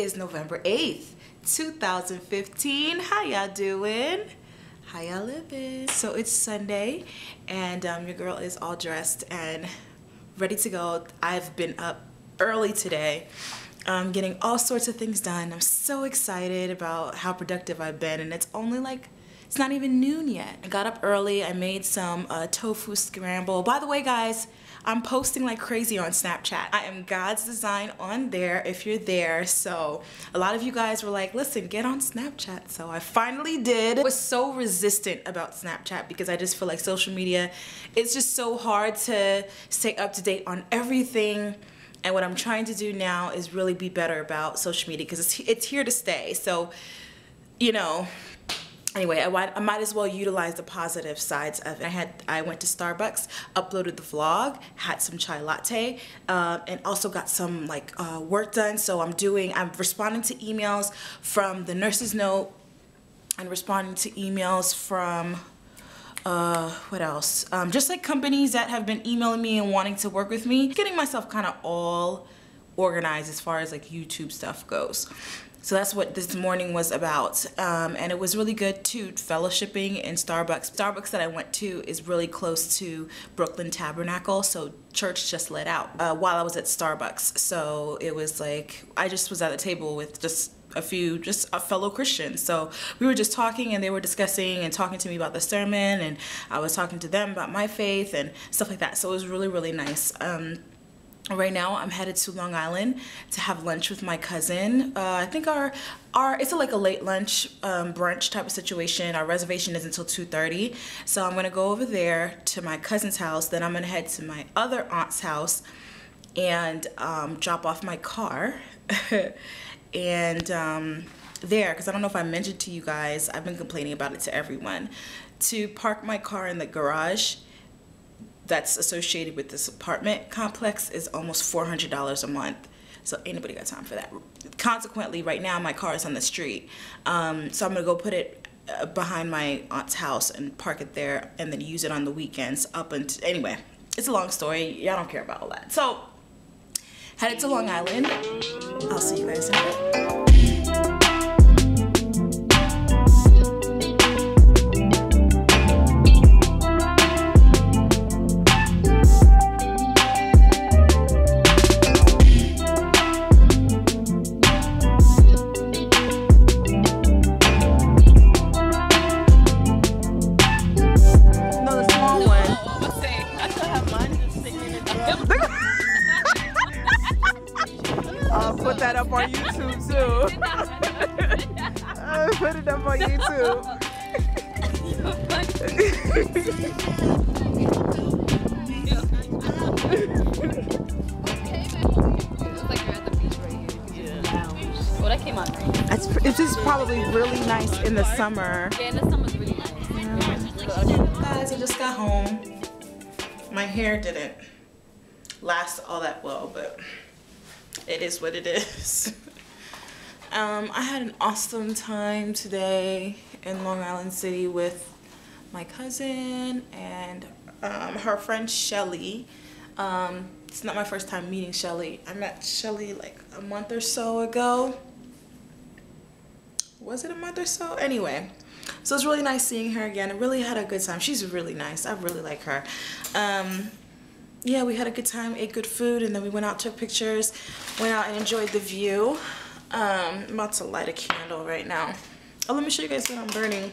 is November 8th, 2015. How y'all doing? How y'all living? So it's Sunday and your girl is all dressed and ready to go. I've been up early today, getting all sorts of things done. I'm so excited about how productive I've been, and it's only like, it's not even noon yet. I got up early, I made some tofu scramble. By the way guys, I'm posting like crazy on Snapchat. I am God's Design on there if you're there. So a lot of you guys were like, listen, get on Snapchat. So I finally did. I was so resistant about Snapchat because I just feel like social media, it's just so hard to stay up to date on everything. And what I'm trying to do now is really be better about social media because it's here to stay. So, you know, anyway, I might as well utilize the positive sides of it. I went to Starbucks, uploaded the vlog, had some chai latte, and also got some like work done. So I'm responding to emails from the nurse's note and responding to emails from what else? Just like companies that have been emailing me and wanting to work with me, getting myself kind of all organized as far as like YouTube stuff goes. So that's what this morning was about, and it was really good too, fellowshipping in Starbucks. Starbucks that I went to is really close to Brooklyn Tabernacle, so church just let out while I was at Starbucks. So it was like, I just was at a table with just a fellow Christians. So we were just talking and they were discussing and talking to me about the sermon, and I was talking to them about my faith and stuff like that. So it was really, really nice. Right now I'm headed to Long Island to have lunch with my cousin. I think it's like a late lunch brunch type of situation. Our reservation is until 2:30, so I'm gonna go over there to my cousin's house. Then I'm gonna head to my other aunt's house and drop off my car and there, because I don't know if I mentioned to you guys, I've been complaining about it to everyone, to park my car in the garage that's associated with this apartment complex is almost $400 a month. So ain't nobody got time for that. Consequently, right now my car is on the street. So I'm gonna go put it behind my aunt's house and park it there and then use it on the weekends up until, anyway, it's a long story. Y'all don't care about all that. So headed to Long Island. I'll see you guys in a bit. Put that up on YouTube too. Put it up on YouTube. Well, that came out great. It's just probably really nice in the summer. Yeah, in the summer's really nice. Guys, I just got home. My hair didn't last all that well, but it is what it is. I had an awesome time today in Long Island City with my cousin and her friend Shelly. It's not my first time meeting Shelly. I met Shelly like a month or so ago. Was it a month or so? Anyway, so it's really nice seeing her again. I really had a good time. She's really nice. I really like her. Yeah, we had a good time, ate good food, and then we went out, took pictures, went out and enjoyed the view. I'm about to light a candle right now. Oh, let me show you guys what I'm burning.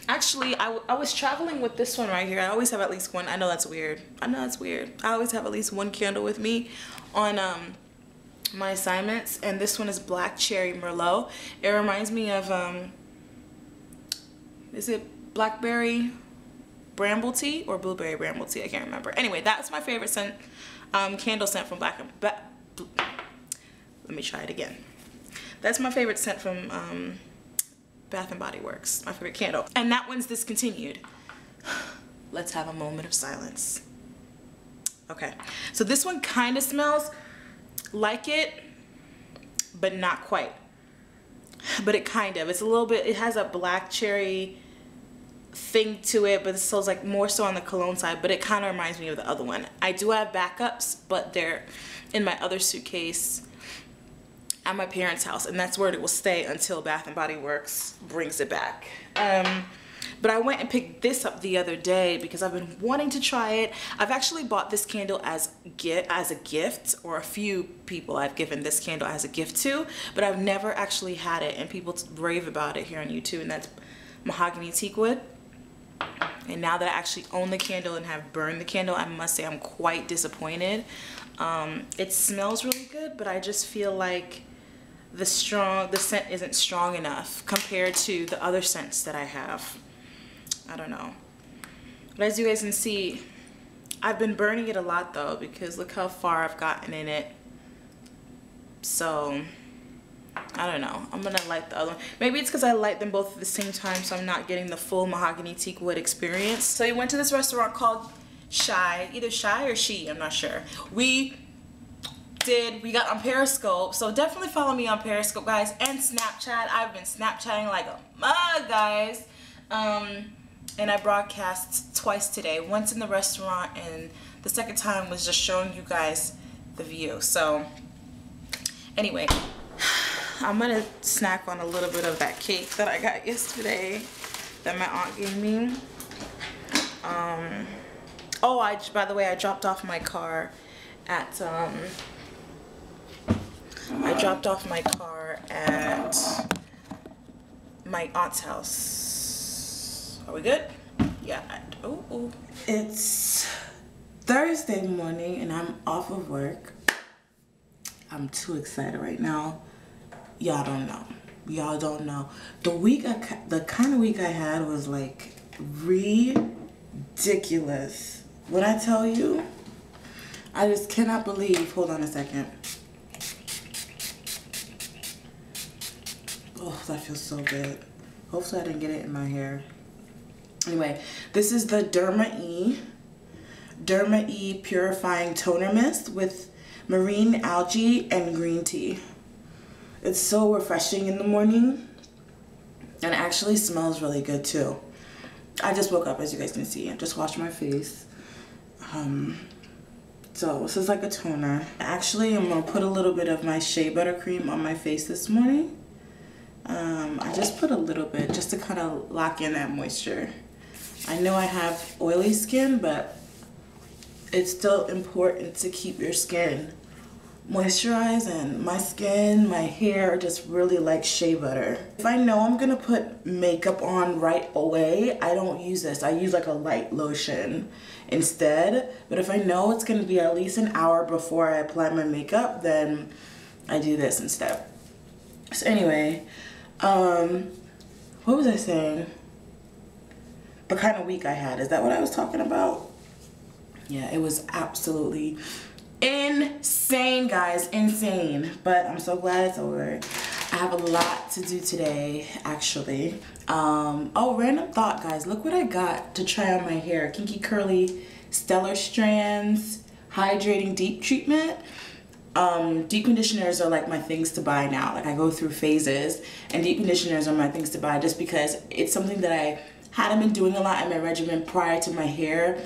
Actually, I was traveling with this one right here. I always have at least one. I know that's weird. I know that's weird. I always have at least one candle with me on my assignments, and this one is Black Cherry Merlot. It reminds me of, is it blackberry bramble tea or blueberry bramble tea? I can't remember. Anyway, that's my favorite scent, candle scent from let me try it again. That's my favorite scent from Bath and Body Works, my favorite candle. And that one's discontinued. Let's have a moment of silence. Okay, so this one kind of smells like it, but not quite. But it kind of, it's a little bit, it has a black cherry thing to it, but it smells like more so on the cologne side, but it kind of reminds me of the other one. I do have backups, but they're in my other suitcase at my parents' house, and that's where it will stay until Bath & Body Works brings it back. But I went and picked this up the other day because I've been wanting to try it. I've actually bought this candle as a gift, or a few people I've given this candle as a gift to, but I've never actually had it, and people rave about it here on YouTube, and that's Mahogany Teakwood. And now that I actually own the candle and have burned the candle, I must say I'm quite disappointed. It smells really good, but I just feel like the scent isn't strong enough compared to the other scents that I have. I don't know. But as you guys can see, I've been burning it a lot though, because look how far I've gotten in it. So I don't know. I'm gonna light the other one. Maybe it's because I light them both at the same time, so I'm not getting the full Mahogany Teakwood experience. So we went to this restaurant called Shy, either Shy or She, I'm not sure. We got on Periscope, so definitely follow me on Periscope, guys, and Snapchat. I've been Snapchatting like a mug, guys. And I broadcast twice today, once in the restaurant, and the second time was just showing you guys the view. So anyway, I'm gonna snack on a little bit of that cake that I got yesterday that my aunt gave me. By the way, I dropped off my car at my aunt's house. Are we good? Yeah. Oh. It's Thursday morning and I'm off of work. I'm too excited right now. Y'all don't know. Y'all don't know. The kind of week I had was like ridiculous. When I tell you, I just cannot believe. Hold on a second. Oh, that feels so good. Hopefully I didn't get it in my hair. Anyway, this is the Derma E Purifying Toner Mist with marine algae and green tea. It's so refreshing in the morning, and it actually smells really good too. I just woke up, as you guys can see. I just washed my face. So this is like a toner. Actually, I'm gonna put a little bit of my shea butter cream on my face this morning. I just put a little bit just to kind of lock in that moisture. I know I have oily skin, but it's still important to keep your skin moisturized, and my skin, my hair just really like shea butter. If I know I'm gonna put makeup on right away, I don't use this. I use like a light lotion instead. But if I know it's gonna be at least an hour before I apply my makeup, then I do this instead. So anyway, what was I saying? The kind of week I had, is that what I was talking about? Yeah, it was absolutely insane, guys, insane. But I'm so glad it's over. I have a lot to do today, actually. Oh, random thought, guys. Look what I got to try on my hair. Kinky Curly Stellar Strands Hydrating Deep Treatment. Deep conditioners are like my things to buy now. Like I go through phases, and deep conditioners are my things to buy just because it's something that I hadn't been doing a lot in my regimen prior to my hair,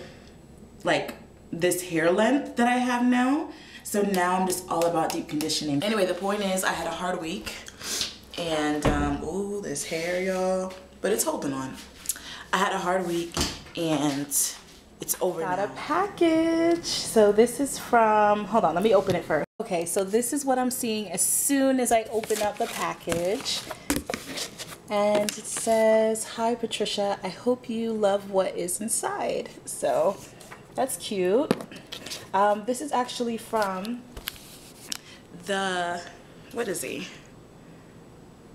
like this hair length that I have now. So now I'm just all about deep conditioning. Anyway, the point is I had a hard week, and ooh, this hair, y'all, but it's holding on. I had a hard week and it's over now. Got a package. So this is from, hold on, let me open it first. Okay, so this is what I'm seeing as soon as I open up the package. And it says, "Hi Patricia, I hope you love what is inside." So that's cute. This is actually from the, what is he?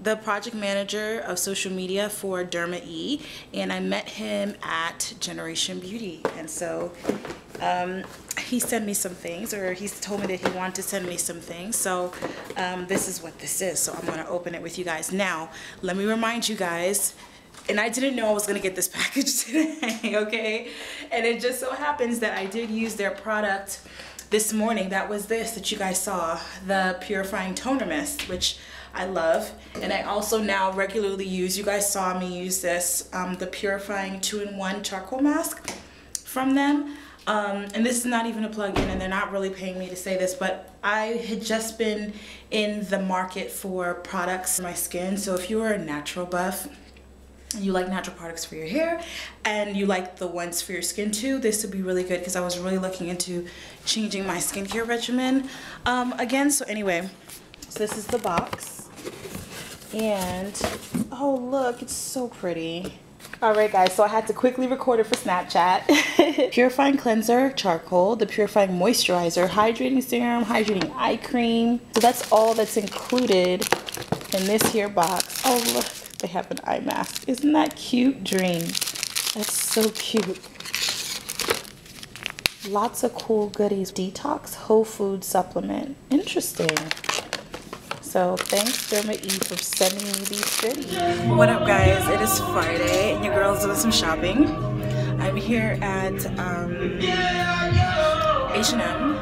The project manager of social media for Derma E, and I met him at Generation Beauty, and so he sent me some things, or he's told me that he wanted to send me some things. So this is what this is. So I'm gonna open it with you guys. Now, let me remind you guys, and I didn't know I was gonna get this package today, okay? And it just so happens that I did use their product this morning. That was this that you guys saw, the Purifying Toner Mist, which I love. And I also now regularly use, you guys saw me use this, the Purifying 2-in-1 Charcoal Mask from them. And this is not even a plug-in, and they're not really paying me to say this, but I had just been in the market for products for my skin. So if you're a natural buff, you like natural products for your hair and you like the ones for your skin too, this would be really good, because I was really looking into changing my skincare regimen again. So anyway, so this is the box, and oh look, it's so pretty. All right guys, so I had to quickly record it for Snapchat. Purifying cleanser, charcoal, the purifying moisturizer, hydrating serum, hydrating eye cream. So that's all that's included in this here box. Oh look, they have an eye mask. Isn't that cute? Dream. That's so cute. Lots of cool goodies. Detox whole food supplement. Interesting. So thanks Derma E for sending me these goodies. What up guys? It is Friday and your girl's doing some shopping. I'm here at H&M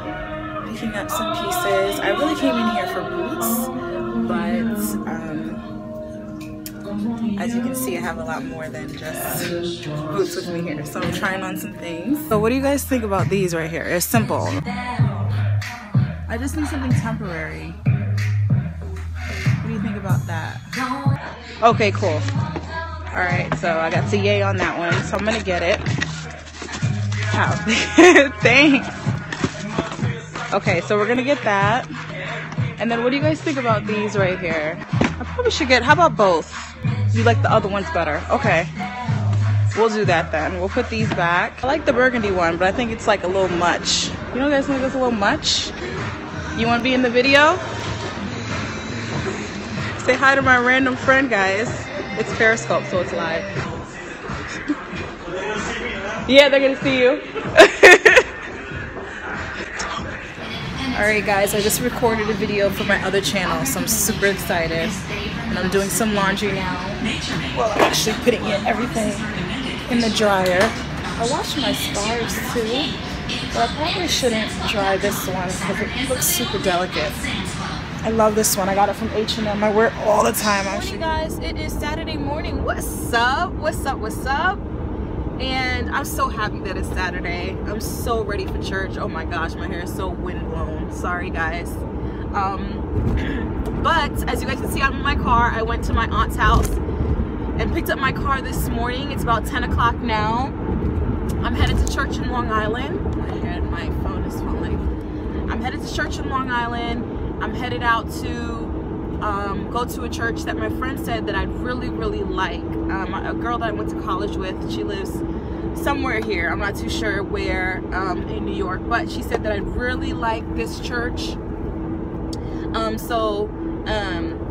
picking up some pieces. I really came in here for boots, but as you can see, I have a lot more than just boots with me here. So I'm trying on some things. So what do you guys think about these right here? It's simple. I just need something temporary. What do you think about that? Okay, cool. All right, so I got to yay on that one, so I'm gonna get it. Wow. Thanks. Okay, so we're gonna get that. And then what do you guys think about these right here? I probably should get, how about both? You like the other ones better? Okay. We'll do that then. We'll put these back. I like the burgundy one, but I think it's like a little much. You know, guys think it's a little much? You want to be in the video? Say hi to my random friend, guys. It's Periscope, so it's live. Yeah, they're gonna see you. Alright guys, I just recorded a video for my other channel, so I'm super excited. And I'm doing some laundry now. Well, I'm actually putting everything in the dryer. I washed my scarves too, but I probably shouldn't dry this one because it looks super delicate. I love this one. I got it from H&M. I wear it all the time. Hey guys, it is Saturday morning. What's up? What's up? What's up? And I'm so happy that it's Saturday. I'm so ready for church. Oh my gosh, my hair is so windblown. Sorry guys. But as you guys can see, I'm in my car. I went to my aunt's house and picked up my car this morning. It's about 10 o'clock now. I'm headed to church in Long Island. My phone is falling. I'm headed to church in Long Island. I'm headed out to go to a church that my friend said that I'd really like. A girl that I went to college with, she lives somewhere here. I'm not too sure where in New York, but she said that I'd really like this church.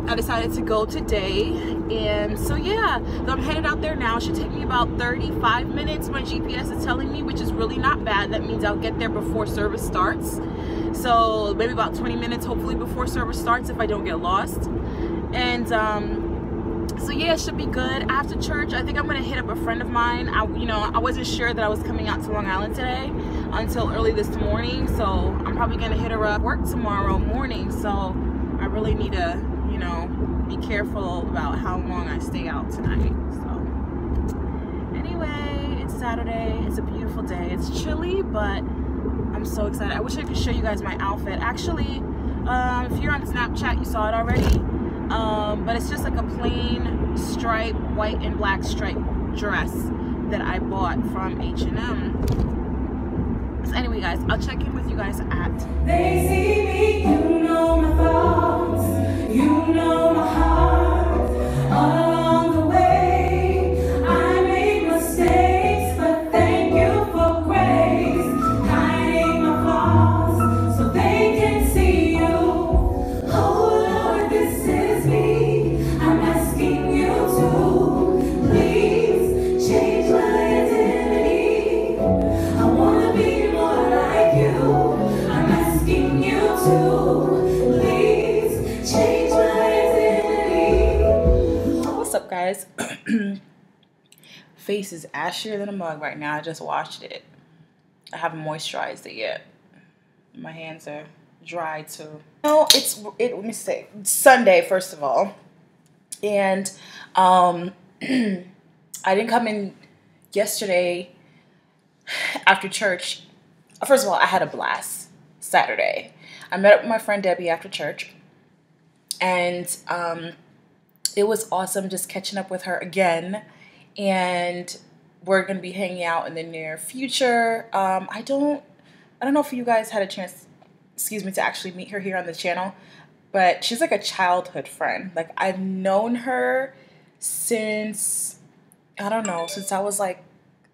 I decided to go today, and so yeah, so I'm headed out there now. It should take me about 35 minutes, my GPS is telling me, which is really not bad. That means I'll get there before service starts. So maybe about 20 minutes hopefully before service starts if I don't get lost. And so yeah, it should be good. After church, I think I'm gonna hit up a friend of mine. I wasn't sure that I was coming out to Long Island today until early this morning, so I'm probably gonna hit her up work tomorrow morning. So I really need to, you know, be careful about how long I stay out tonight. So anyway, it's Saturday. It's a beautiful day. It's chilly, but I'm so excited. I wish I could show you guys my outfit. Actually, if you're on Snapchat, you saw it already. But it's just like a plain stripe, white and black stripe dress that I bought from H&M. So anyway, guys, I'll check in with you guys at. They see me, you know my thoughts, you know my heart. All along the way, I made mistakes, but thank you for grace. Hiding my flaws so they can see you. Oh Lord, this is me. I'm asking you to please change my identity. I wanna be more like you. I'm asking you to please change my identity. What's up guys? Face is ashier than a mug right now. I just washed it. I haven't moisturized it yet. My hands are dry too. No, let me say, it's Sunday first of all. And I didn't come in yesterday after church first of all, I had a blast Saturday. I met up with my friend Debbie after church, and it was awesome just catching up with her again. And we're gonna be hanging out in the near future. I don't know if you guys had a chance, to actually meet her here on the channel, but she's like a childhood friend. Like, I've known her since, I don't know, since I was like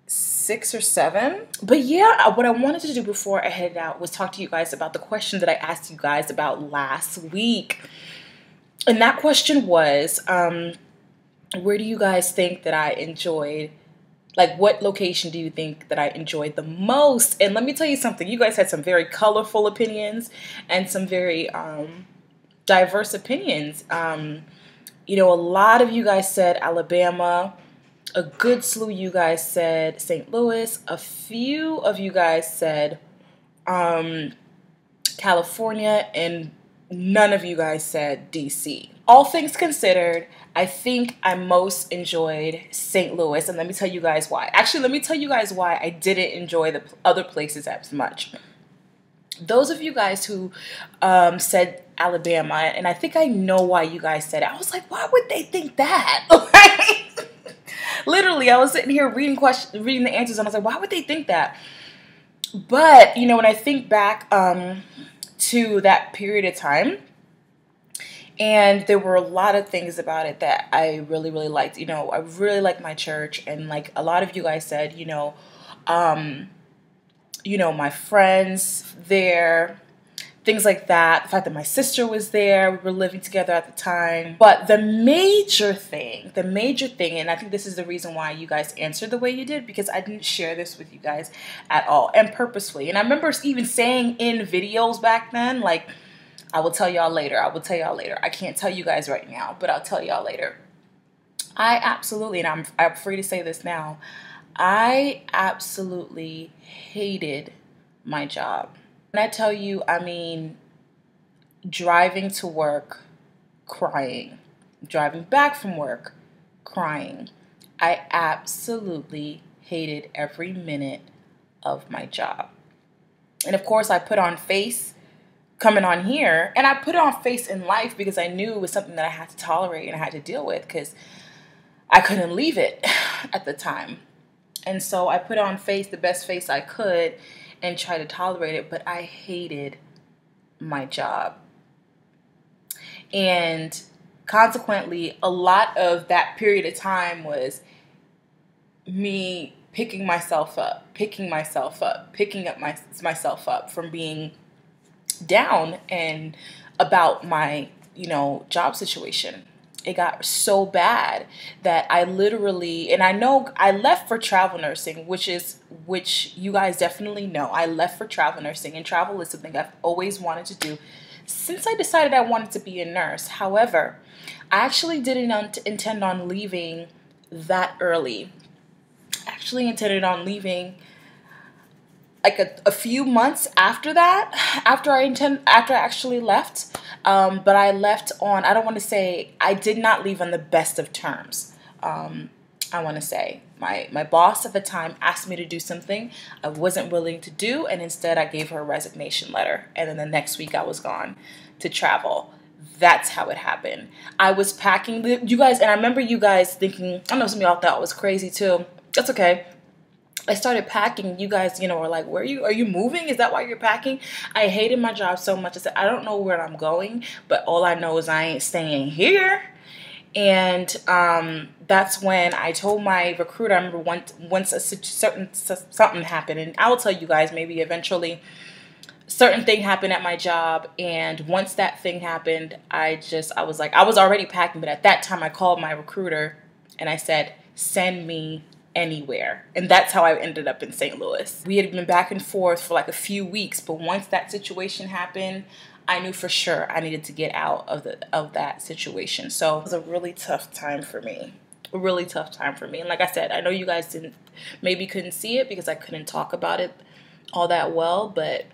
6 or 7. But yeah, what I wanted to do before I headed out was talk to you guys about the question that I asked you guys about last week. And that question was, where do you guys think that I enjoyed, like, what location do you think that I enjoyed the most? And let me tell you something, you guys had some very colorful opinions and some very diverse opinions. You know, a lot of you guys said Alabama. A good slew of you guys said St. Louis. A few of you guys said California, and none of you guys said DC. All things considered, I think I most enjoyed St. Louis, and let me tell you guys why. Actually, let me tell you guys why I didn't enjoy the other places as much. Those of you guys who said Alabama, and I think I know why you guys said it. I was like, why would they think that? Literally, I was sitting here reading the answers, and I was like, why would they think that? But, you know, when I think back to that period of time, and there were a lot of things about it that I really, really liked. You know, I really liked my church, and like a lot of you guys said, you know, my friends there, things like that. The fact that my sister was there, we were living together at the time. But the major thing, and I think this is the reason why you guys answered the way you did, because I didn't share this with you guys at all, and purposefully. And I remember even saying in videos back then, like, I will tell y'all later. I can't tell you guys right now, but I'll tell y'all later. I absolutely, and I'm free to say this now, I absolutely hated my job. When I tell you, I mean, driving to work, crying. Driving back from work, crying. I absolutely hated every minute of my job. And of course, I put on face coming on here, and I put it on face in life because I knew it was something that I had to tolerate and I had to deal with because I couldn't leave it at the time. And so I put on face, the best face I could, and try to tolerate it, but I hated my job. And consequently, a lot of that period of time was me picking myself up, picking myself up from being down and about my, job situation. It got so bad that I literally, and I know I left for travel nursing, which you guys definitely know. I left for travel nursing, and travel is something I've always wanted to do since I decided I wanted to be a nurse. However, I actually didn't intend on leaving that early. I actually intended on leaving like a few months after that, after I actually left. But I left on, I don't want to say, I did not leave on the best of terms. I want to say my boss at the time asked me to do something I wasn't willing to do, and instead I gave her a resignation letter. And then the next week I was gone to travel. That's how it happened. I was packing, you guys, and I remember you guys thinking, I know some of y'all thought it was crazy too. That's okay. I started packing. You guys, were like, are you moving? Is that why you're packing? I hated my job so much. I said, I don't know where I'm going, but all I know is I ain't staying here. And that's when I told my recruiter, I remember once something happened, and I will tell you guys, maybe eventually, certain thing happened at my job. And once that thing happened, I was like, I was already packing, but at that time I called my recruiter and I said, send me anywhere. And that's how I ended up in St. Louis. We had been back and forth for like a few weeks, but once that situation happened, I knew for sure I needed to get out of that situation. So it was a really tough time for me. A really tough time for me. And like I said, I know you guys couldn't see it because I couldn't talk about it all that well, but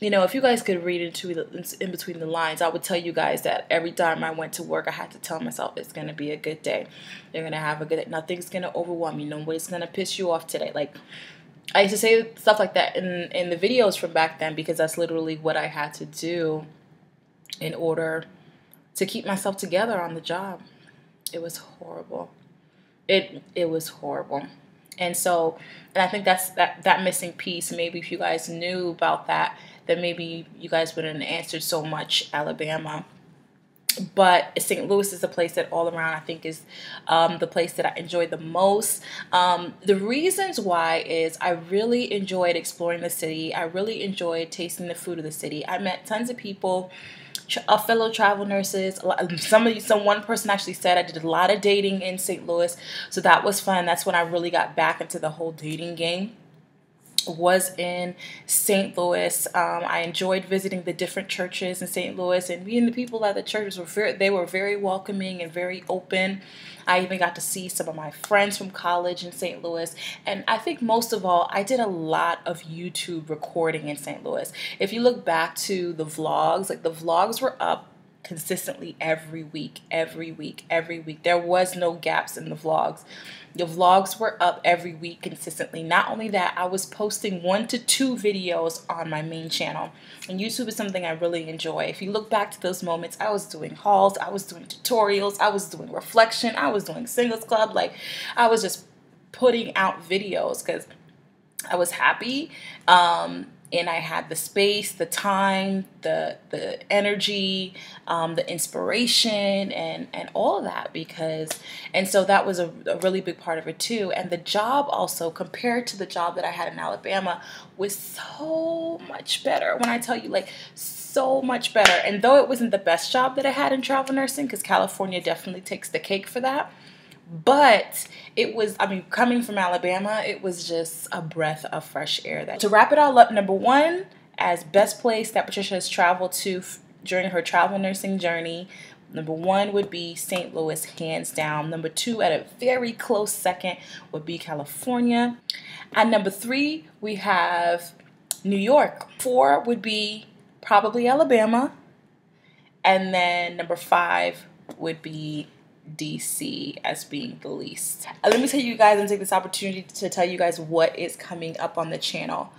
if you guys could read in between the lines, I would tell you guys that every time I went to work, I had to tell myself it's going to be a good day. You're going to have a good day. Nothing's going to overwhelm you. Nobody's going to piss you off today. Like, I used to say stuff like that in the videos from back then because that's literally what I had to do in order to keep myself together on the job. It was horrible. It was horrible. And so, and I think that's that missing piece. Maybe if you guys knew about that, then maybe you guys wouldn't have answered so much Alabama. But St. Louis is the place that all around I think is the place that I enjoyed the most. The reasons why is I really enjoyed exploring the city. I really enjoyed tasting the food of the city. I met tons of people, fellow travel nurses. One person actually said I did a lot of dating in St. Louis, so that was fun. That's when I really got back into the whole dating game. Was in St. Louis. I enjoyed visiting the different churches in St. Louis, and meeting the people at the churches were very welcoming and very open. I even got to see some of my friends from college in St. Louis, and I think most of all, I did a lot of YouTube recording in St. Louis. If you look back to the vlogs, like the vlogs were up consistently every week. There was no gaps in the vlogs. The vlogs were up every week consistently. Not only that, I was posting 1 to 2 videos on my main channel. And YouTube is something I really enjoy. If you look back to those moments, I was doing hauls, I was doing tutorials, I was doing reflection, I was doing singles club. Like, I was just putting out videos because I was happy. And I had the space, the time, the energy, the inspiration, and all of that and so that was a really big part of it too. And the job also, compared to the job that I had in Alabama, was so much better. When I tell you, like, so much better. And though it wasn't the best job that I had in travel nursing, because California definitely takes the cake for that, but it was, I mean, coming from Alabama, it was just a breath of fresh air. To wrap it all up, number 1, as best place that Patricia has traveled to during her travel nursing journey, number 1 would be St. Louis, hands down. Number 2, at a very close second, would be California. And number 3, we have New York. 4 would be probably Alabama. And then number 5 would be DC as being the least. Let me tell you guys and take this opportunity to tell you guys what is coming up on the channel.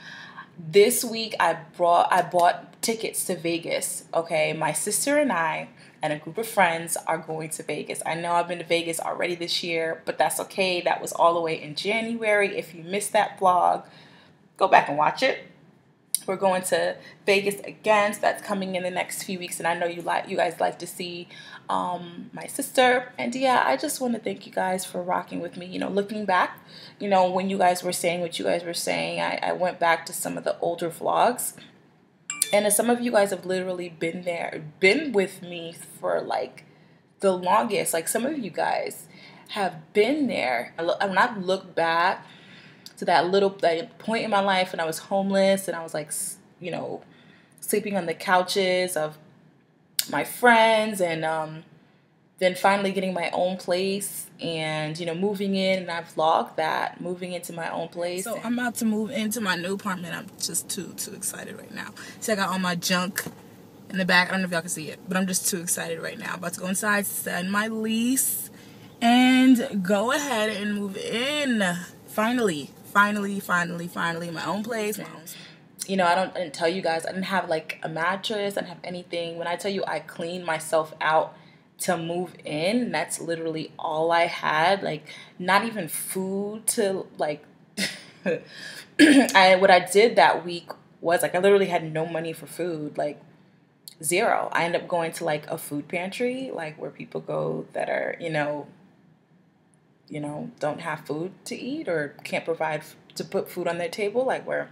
This week I bought tickets to Vegas. Okay, my sister and I and a group of friends are going to Vegas. I know I've been to Vegas already this year, but that's okay. That was all the way in January. If you missed that vlog, go back and watch it. We're going to Vegas again, so that's coming in the next few weeks, and I know you guys like to see my sister. And yeah, I just want to thank you guys for rocking with me. You know, looking back, you know, when you guys were saying what you guys were saying, I went back to some of the older vlogs, and some of you guys have literally been with me for like the longest. Like, some of you guys have been there. When I look back to that point in my life when I was homeless and I was like, you know, sleeping on the couches of my friends, and then finally getting my own place, and, you know, moving in, and I've vlogged that, moving into my own place. So I'm about to move into my new apartment. I'm just too excited right now. See, I got all my junk in the back. I don't know if y'all can see it, but I'm just too excited right now. I'm about to go inside, sign my lease, and go ahead and move in. Finally, my own place. You know, I didn't tell you guys, I didn't have like a mattress, I didn't have anything. When I tell you I cleaned myself out to move in, that's literally all I had. Like, not even food to, like, what I did that week was, like, I literally had no money for food, like, zero. I ended up going to, like, a food pantry, like, where people go that are, you know, don't have food to eat or can't provide to put food on their table, like where,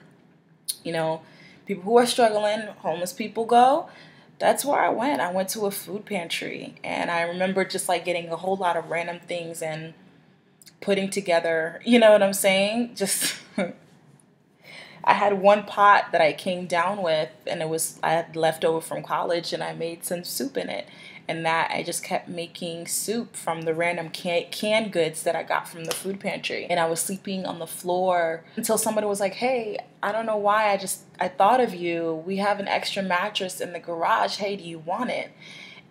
you know, people who are struggling, homeless people go. That's where I went. I went to a food pantry, and I remember just like getting a whole lot of random things and putting together, you know what I'm saying? Just, I had one pot that I came down with, and I had leftover from college, and I made some soup in it. And that I just kept making soup from the random canned goods that I got from the food pantry. And I was sleeping on the floor until somebody was like, hey, I don't know why, I thought of you. We have an extra mattress in the garage. Hey, do you want it?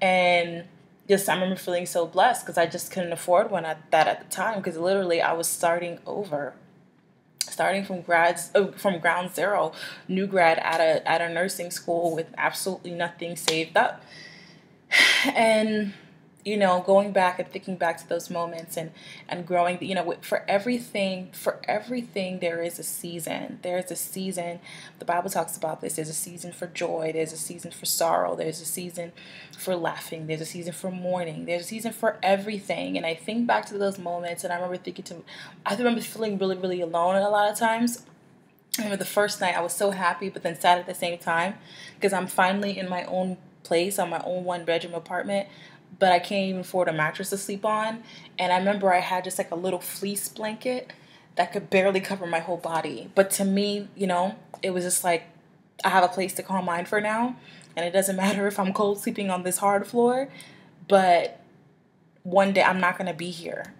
And just, I remember feeling so blessed because I just couldn't afford one at the time, because literally I was starting over starting from ground zero, new grad at a nursing school with absolutely nothing saved up. And you know, going back and thinking back to those moments and growing, you know, for everything there is a season. There is a season. The Bible talks about this. There's a season for joy. There's a season for sorrow. There's a season for laughing. There's a season for mourning. There's a season for everything. And I think back to those moments, and I remember feeling really, really alone a lot of times. I remember the first night I was so happy, but then sad at the same time, because I'm finally in my own place, on my own 1-bedroom apartment, but I can't even afford a mattress to sleep on. And I remember I had just like a little fleece blanket that could barely cover my whole body. But to me, you know, it was just like, I have a place to call mine for now. And it doesn't matter if I'm cold sleeping on this hard floor. But one day I'm not going to be here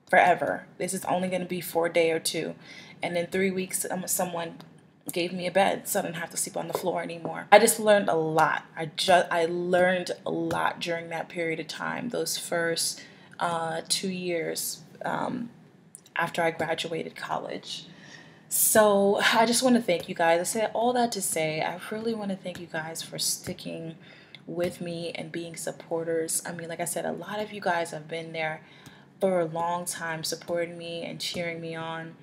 forever. This is only going to be for a day or two. And in 3 weeks, someone gave me a bed, so I didn't have to sleep on the floor anymore. I just learned a lot. I learned a lot during that period of time, those first 2 years after I graduated college. So I just want to thank you guys. I said all that to say, I really want to thank you guys for sticking with me and being supporters. I mean, like I said, a lot of you guys have been there for a long time, supporting me and cheering me on.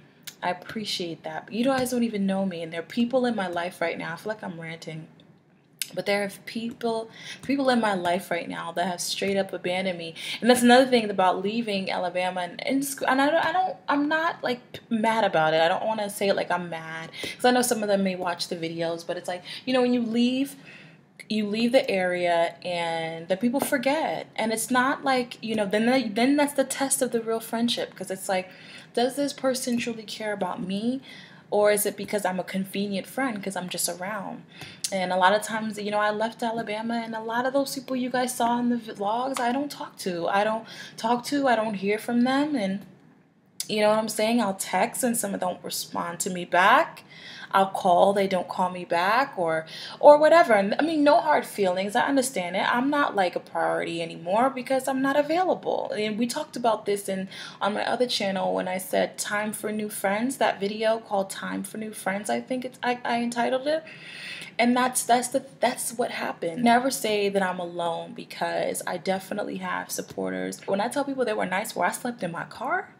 I appreciate that. But you guys don't even know me, and there are people in my life right now. I feel like I'm ranting, but there are people in my life right now that have straight up abandoned me. And that's another thing about leaving Alabama, and I'm not like mad about it. I don't want to say it like I'm mad, because I know some of them may watch the videos, but it's like, you know, when you leave the area and the people forget, and it's not like, you know, then that's the test of the real friendship, because it's like, does this person truly care about me, or is it because I'm a convenient friend because I'm just around? And a lot of times, you know, I left Alabama, and a lot of those people you guys saw in the vlogs, I don't talk to. I don't hear from them, and you know what I'm saying? I'll text and some of them don't respond to me back. I'll call, they don't call me back, or whatever. And I mean, no hard feelings. I understand it. I'm not like a priority anymore because I'm not available. And we talked about this on my other channel when I said Time for New Friends, that video called Time for New Friends, I think I entitled it. And that's what happened. Never say that I'm alone, because I definitely have supporters. When I tell people there were nights where I slept in my car,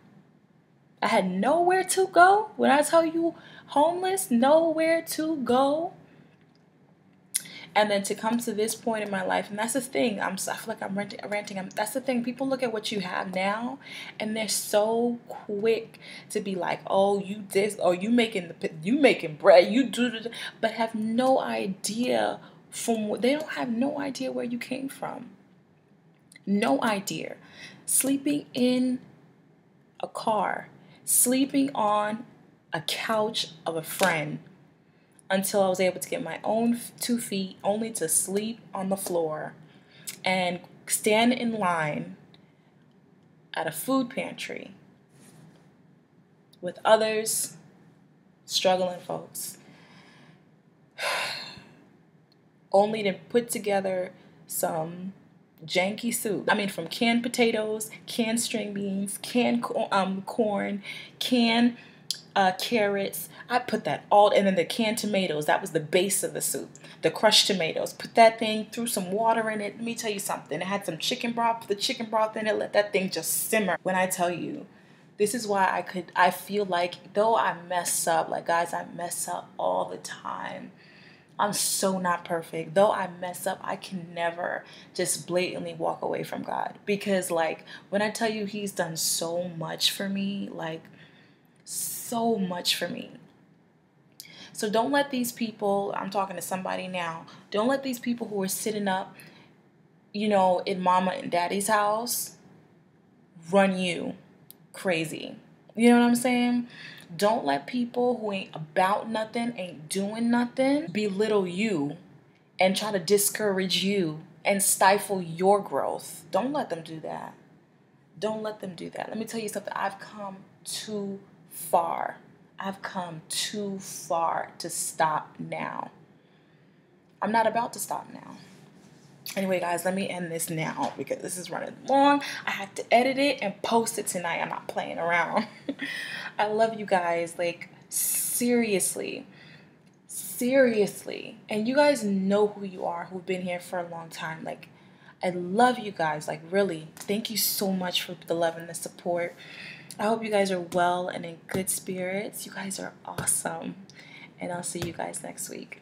I had nowhere to go. When I tell you homeless, nowhere to go. And then to come to this point in my life, and that's the thing, I feel like I'm ranting. That's the thing, people look at what you have now, and they're so quick to be like, oh, you this, or you making bread, you do, but have no idea they don't have no idea where you came from. No idea. Sleeping in a car, sleeping on a couch of a friend, until I was able to get my own 2 feet, only to sleep on the floor and stand in line at a food pantry with others struggling folks, only to put together some janky soup. I mean, from canned potatoes, canned string beans, canned corn, canned carrots. I put that all, and then the canned tomatoes, that was the base of the soup. The crushed tomatoes, put that thing, threw some water in it. Let me tell you something. It had some chicken broth, put the chicken broth in it, let that thing just simmer. When I tell you, this is why I feel like, though I mess up, like guys, I mess up all the time. I'm so not perfect. Though I mess up, I can never just blatantly walk away from God. Because like, when I tell you he's done so much for me, like so much for me. So don't let these people, I'm talking to somebody now, don't let these people who are sitting up, you know, in mama and daddy's house run you crazy. You know what I'm saying? Don't let people who ain't about nothing, ain't doing nothing, belittle you and try to discourage you and stifle your growth. Don't let them do that. Don't let them do that. Let me tell you something. I've come too far. I've come too far to stop now. I'm not about to stop now. Anyway, guys, let me end this now because this is running long. I have to edit it and post it tonight. I'm not playing around. I love you guys. Like, Seriously. Seriously. And you guys know who you are, who've been here for a long time. Like, I love you guys. Like, really. Thank you so much for the love and the support. I hope you guys are well and in good spirits. You guys are awesome. And I'll see you guys next week.